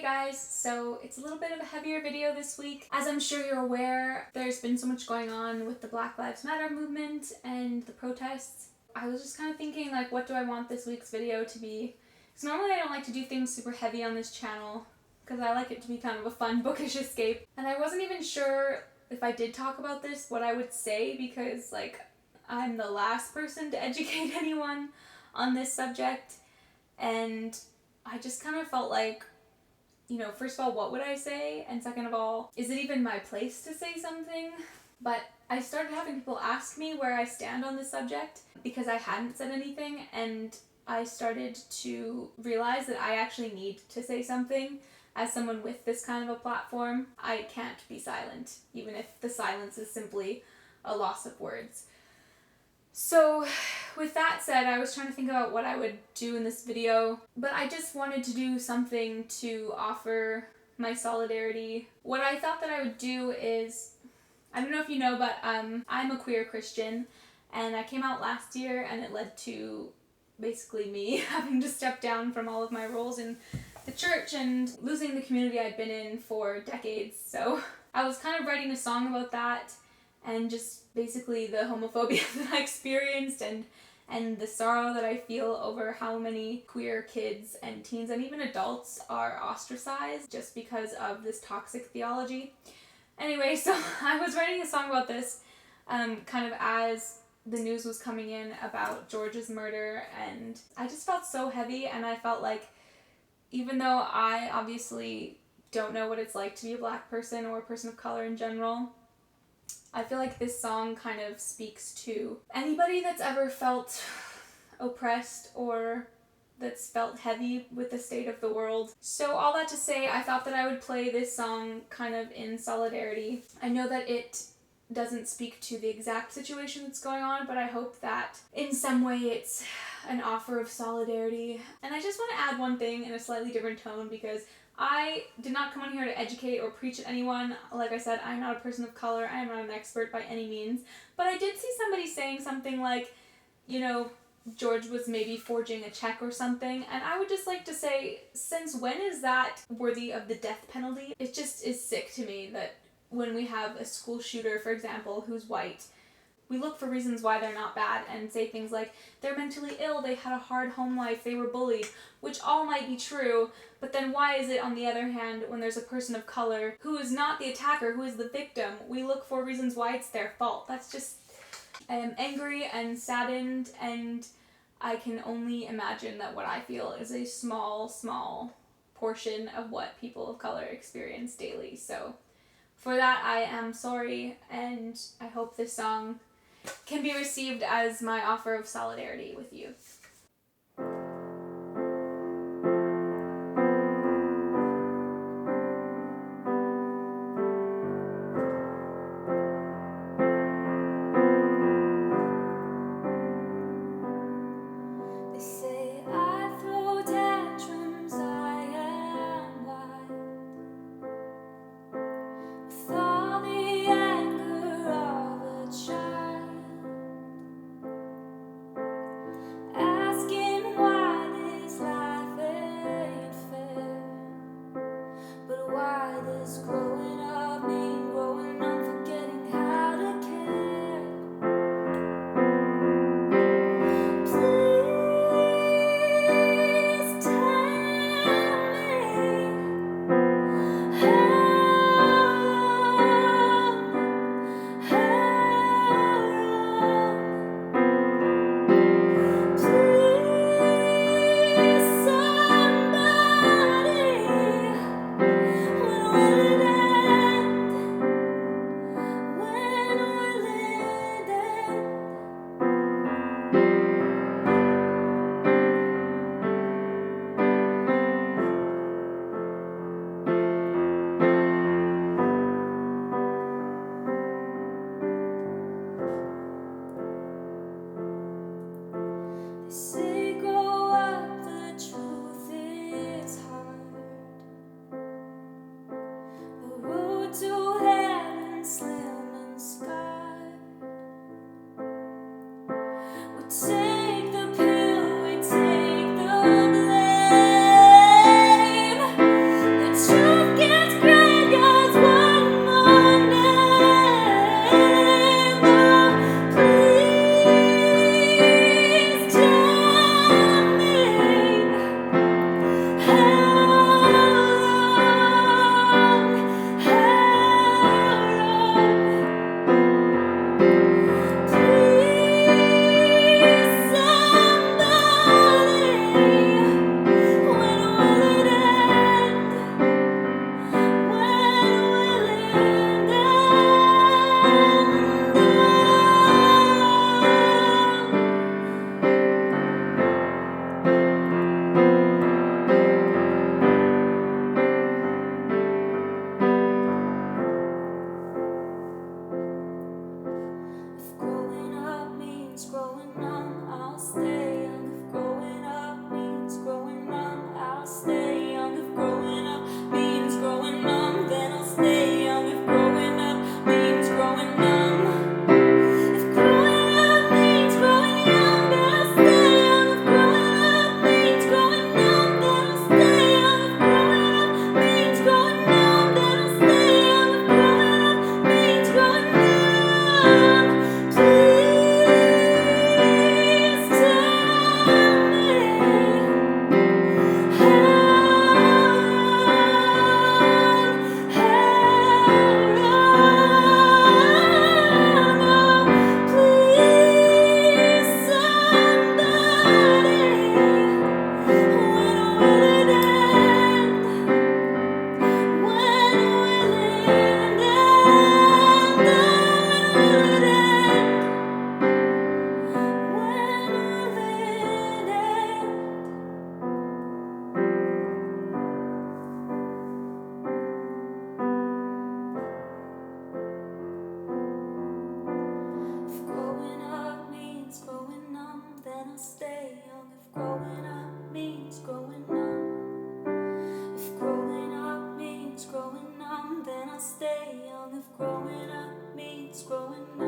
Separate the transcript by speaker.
Speaker 1: guys, so it's a little bit of a heavier video this week. As I'm sure you're aware, there's been so much going on with the Black Lives Matter movement and the protests. I was just kind of thinking, like, what do I want this week's video to be? Because normally I don't like to do things super heavy on this channel, because I like it to be kind of a fun, bookish escape. And I wasn't even sure if I did talk about this, what I would say, because, like, I'm the last person to educate anyone on this subject. And I just kind of felt like, you know, first of all, what would I say? And second of all, is it even my place to say something? But I started having people ask me where I stand on this subject because I hadn't said anything, and I started to realize that I actually need to say something. As someone with this kind of a platform, I can't be silent, even if the silence is simply a loss of words. So with that said, I was trying to think about what I would do in this video, but I just wanted to do something to offer my solidarity. What I thought that I would do is, I don't know if you know, but I'm a queer Christian, and I came out last year, and it led to basically me having to step down from all of my roles in the church and losing the community I'd been in for decades. So I was kind of writing a song about that, and just basically the homophobia that I experienced and the sorrow that I feel over how many queer kids and teens and even adults are ostracized just because of this toxic theology. Anyway, so I was writing a song about this kind of as the news was coming in about George's murder, and I just felt so heavy, and I felt like even though I obviously don't know what it's like to be a Black person or a person of color in general, I feel like this song kind of speaks to anybody that's ever felt oppressed or that's felt heavy with the state of the world. So all that to say, I thought that I would play this song kind of in solidarity. I know that it doesn't speak to the exact situation that's going on, but I hope that in some way it's an offer of solidarity. And I just want to add one thing in a slightly different tone, because I did not come on here to educate or preach at anyone. Like I said, I'm not a person of color. I am not an expert by any means. But I did see somebody saying something like, you know, George was maybe forging a check or something. And I would just like to say, since when is that worthy of the death penalty? It just is sick to me that when we have a school shooter, for example, who's white, we look for reasons why they're not bad and say things like, they're mentally ill, they had a hard home life, they were bullied, which all might be true, but then why is it, on the other hand, when there's a person of color who is not the attacker, who is the victim, we look for reasons why it's their fault? That's just, I am angry and saddened, and I can only imagine that what I feel is a small portion of what people of color experience daily. So for that, I am sorry, and I hope this song can be received as my offer of solidarity with you.
Speaker 2: They say I throw tantrums, I am wild, with all the anger of a child. wanna stay young if growing up means growing